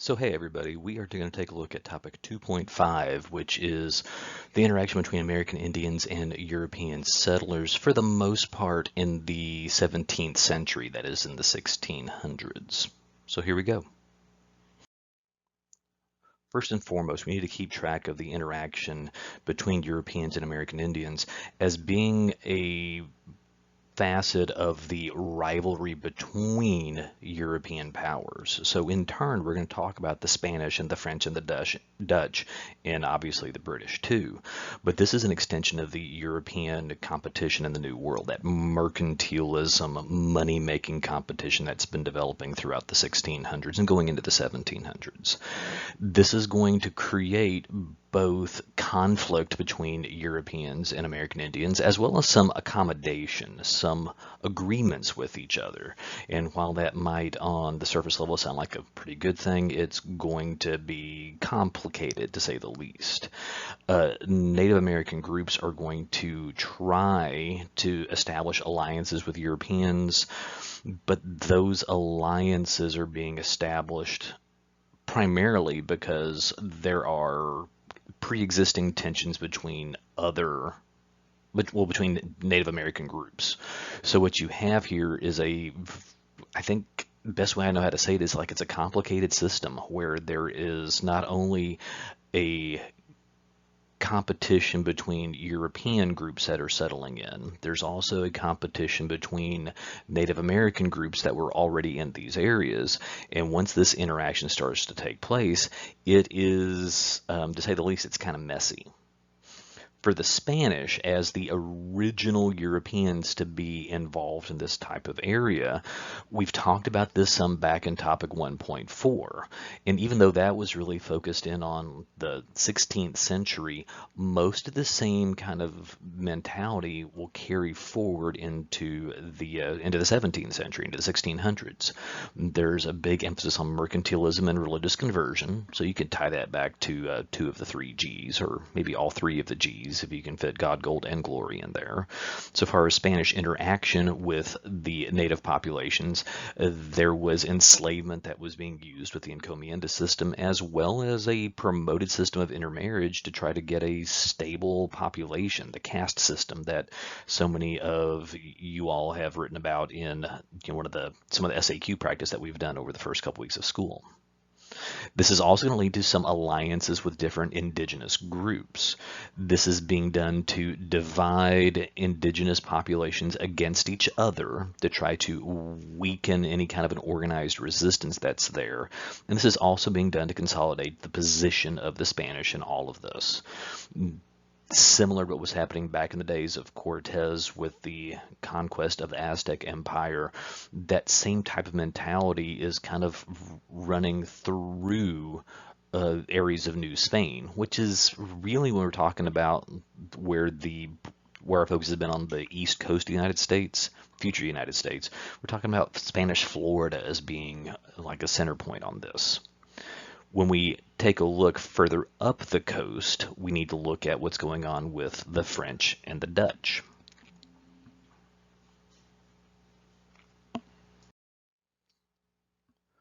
So hey everybody, we are going to take a look at topic 2.5, which is the interaction between American Indians and European settlers for the most part in the 17th century, that is in the 1600s. So here we go. First and foremost, we need to keep track of the interaction between Europeans and American Indians as being a facet of the rivalry between European powers. So in turn, we're going to talk about the Spanish and the French and the Dutch, and obviously the British too. But this is an extension of the European competition in the New World, that mercantilism, money-making competition that's been developing throughout the 1600s and going into the 1700s. This is going to create both conflict between Europeans and American Indians, as well as some accommodation, some agreements with each other. And while that might, on the surface level, sound like a pretty good thing, it's going to be complicated, to say the least. Native American groups are going to try to establish alliances with Europeans, but those alliances are being established primarily because there are pre-existing tensions between between Native American groups. So what you have here is I think best way I know how to say it is like it's a complicated system where there is not only a competition between European groups that are settling in. There's also a competition between Native American groups that were already in these areas. And once this interaction starts to take place, it is, to say the least, it's kind of messy. For the Spanish, as the original Europeans to be involved in this type of area, we've talked about this some back in topic 1.4. And even though that was really focused in on the 16th century, most of the same kind of mentality will carry forward into the 17th century, into the 1600s. There's a big emphasis on mercantilism and religious conversion, so you could tie that back to two of the three G's, or maybe all three of the G's, if you can fit God, gold, and glory in there. So far as Spanish interaction with the native populations, there was enslavement that was being used with the encomienda system, as well as a promoted system of intermarriage to try to get a stable population, the caste system that so many of you all have written about in some of the SAQ practice that we've done over the first couple weeks of school. This is also going to lead to some alliances with different indigenous groups. This is being done to divide indigenous populations against each other to try to weaken any kind of an organized resistance that's there. And this is also being done to consolidate the position of the Spanish in all of this. Similar to what was happening back in the days of Cortez with the conquest of the Aztec Empire, that same type of mentality is kind of running through areas of New Spain, which is really when we're talking about where our focus has been on the east coast of the United States, future United States. We're talking about Spanish Florida as being like a center point on this. When we take a look further up the coast, we need to look at what's going on with the French and the Dutch.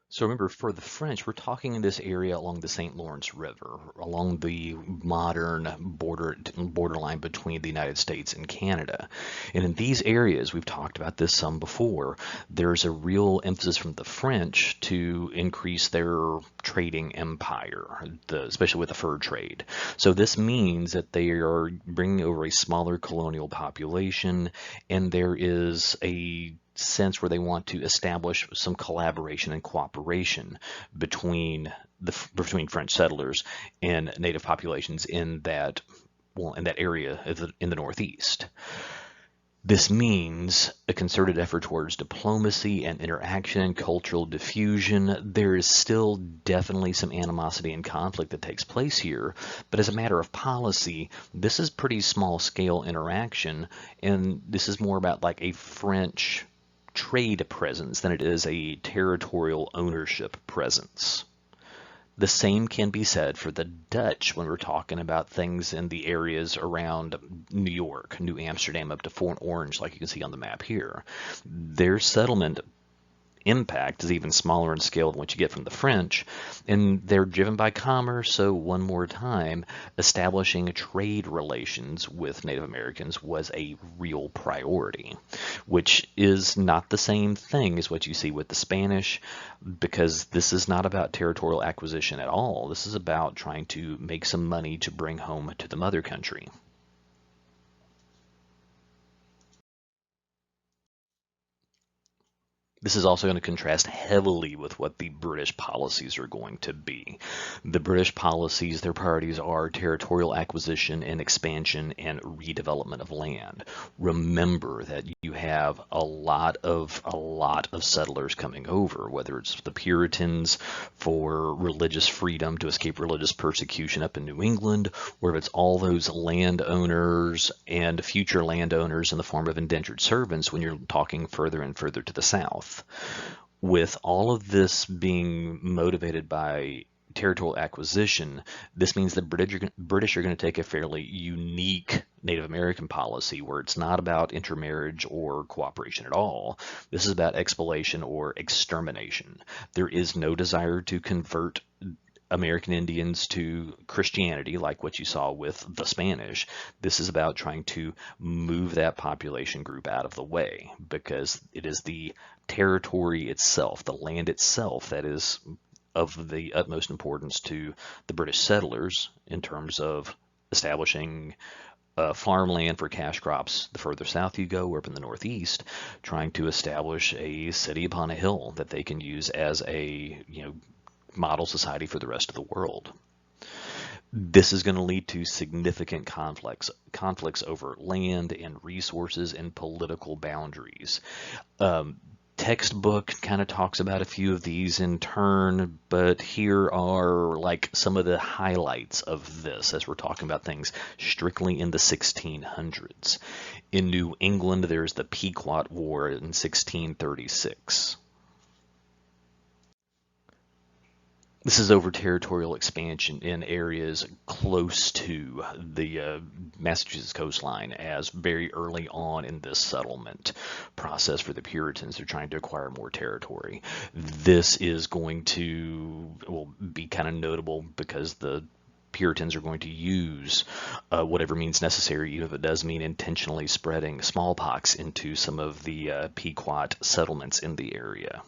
So remember, for the French, we're talking in this area along the St. Lawrence River, along the modern borderline between the United States and Canada. And in these areas, we've talked about this some before, there's a real emphasis from the French to increase their trading empire, especially with the fur trade. So this means that they are bringing over a smaller colonial population, and there is a sense where they want to establish some collaboration and cooperation between French settlers and native populations in that area in the Northeast. This means a concerted effort towards diplomacy and interaction and cultural diffusion. There is still definitely some animosity and conflict that takes place here, but as a matter of policy, this is pretty small scale interaction, and this is more about like a French trade presence than it is a territorial ownership presence. The same can be said for the Dutch when we're talking about things in the areas around New York, New Amsterdam, up to Fort Orange, like you can see on the map here. Their settlement impact is even smaller in scale than what you get from the French, and they're driven by commerce. So one more time, establishing trade relations with Native Americans was a real priority, which is not the same thing as what you see with the Spanish, because this is not about territorial acquisition at all. This is about trying to make some money to bring home to the mother country. This is also going to contrast heavily with what the British policies are going to be. The British policies, their priorities are territorial acquisition and expansion and redevelopment of land. Remember that you have a lot of settlers coming over, whether it's the Puritans for religious freedom to escape religious persecution up in New England, or if it's all those landowners and future landowners in the form of indentured servants when you're talking further and further to the south. With all of this being motivated by territorial acquisition, this means the British are going to take a fairly unique Native American policy where it's not about intermarriage or cooperation at all. This is about exploitation or extermination. There is no desire to convert American Indians to Christianity like what you saw with the Spanish. This is about trying to move that population group out of the way, because it is the territory itself, the land itself, that is of the utmost importance to the British settlers in terms of establishing farmland for cash crops the further south you go, or up in the Northeast, trying to establish a city upon a hill that they can use as a model society for the rest of the world. This is going to lead to significant conflicts over land and resources and political boundaries. Textbook kind of talks about a few of these in turn, but here are like some of the highlights of this as we're talking about things strictly in the 1600s. In New England, there's the Pequot War in 1636. This is over territorial expansion in areas close to the Massachusetts coastline, as very early on in this settlement process for the Puritans, they're trying to acquire more territory. This is going to be kind of notable because the Puritans are going to use whatever means necessary, even if it does mean intentionally spreading smallpox into some of the Pequot settlements in the area.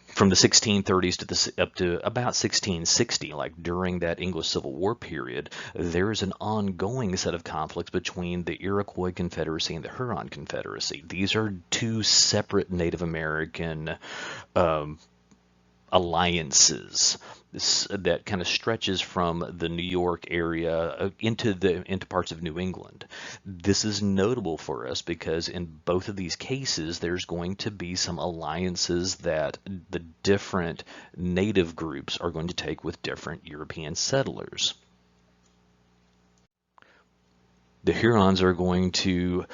From the 1630s up to about 1660, like during that English Civil War period, there is an ongoing set of conflicts between the Iroquois Confederacy and the Huron Confederacy. These are two separate Native American alliances that kind of stretches from the New York area into parts of New England. This is notable for us because in both of these cases, there's going to be some alliances that the different native groups are going to take with different European settlers. The Hurons are going to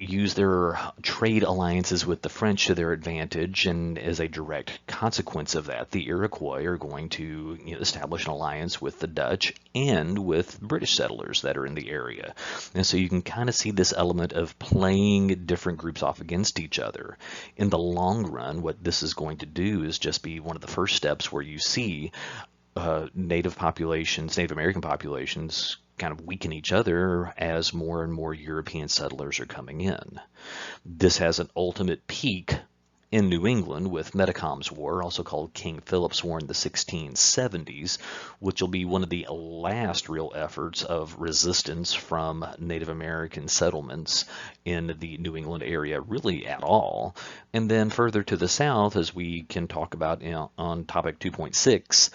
use their trade alliances with the French to their advantage, and as a direct consequence of that, the Iroquois are going to establish an alliance with the Dutch and with British settlers that are in the area. And so you can kind of see this element of playing different groups off against each other. In the long run, what this is going to do is just be one of the first steps where you see Native American populations kind of weaken each other as more and more European settlers are coming in. This has an ultimate peak in New England with Metacom's War, also called King Philip's War in the 1670s, which will be one of the last real efforts of resistance from Native American settlements in the New England area, really at all. And then further to the south, as we can talk about on topic 2.6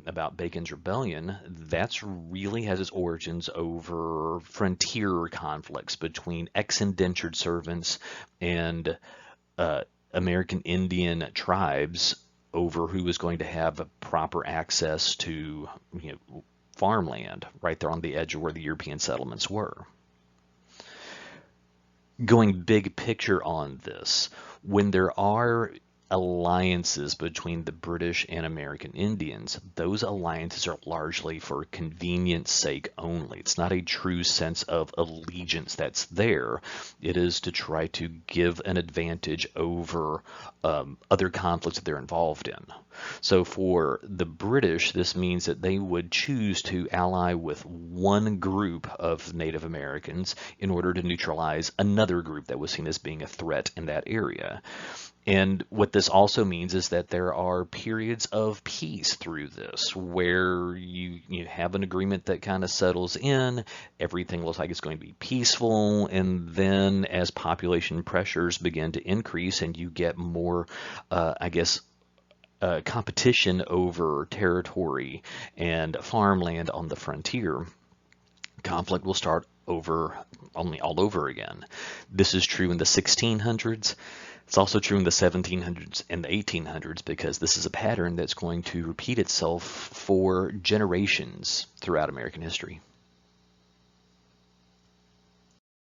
about Bacon's Rebellion, that's really has its origins over frontier conflicts between ex-indentured servants and American Indian tribes over who was going to have proper access to farmland right there on the edge of where the European settlements were. Going big picture on this, when there are alliances between the British and American Indians, those alliances are largely for convenience sake only. It's not a true sense of allegiance that's there. It is to try to give an advantage over other conflicts that they're involved in. So for the British, this means that they would choose to ally with one group of Native Americans in order to neutralize another group that was seen as being a threat in that area. And what this also means is that there are periods of peace through this where you have an agreement that kind of settles in, everything looks like it's going to be peaceful, and then as population pressures begin to increase and you get more, competition over territory and farmland on the frontier, conflict will start all over again. This is true in the 1600s. It's also true in the 1700s and the 1800s because this is a pattern that's going to repeat itself for generations throughout American history.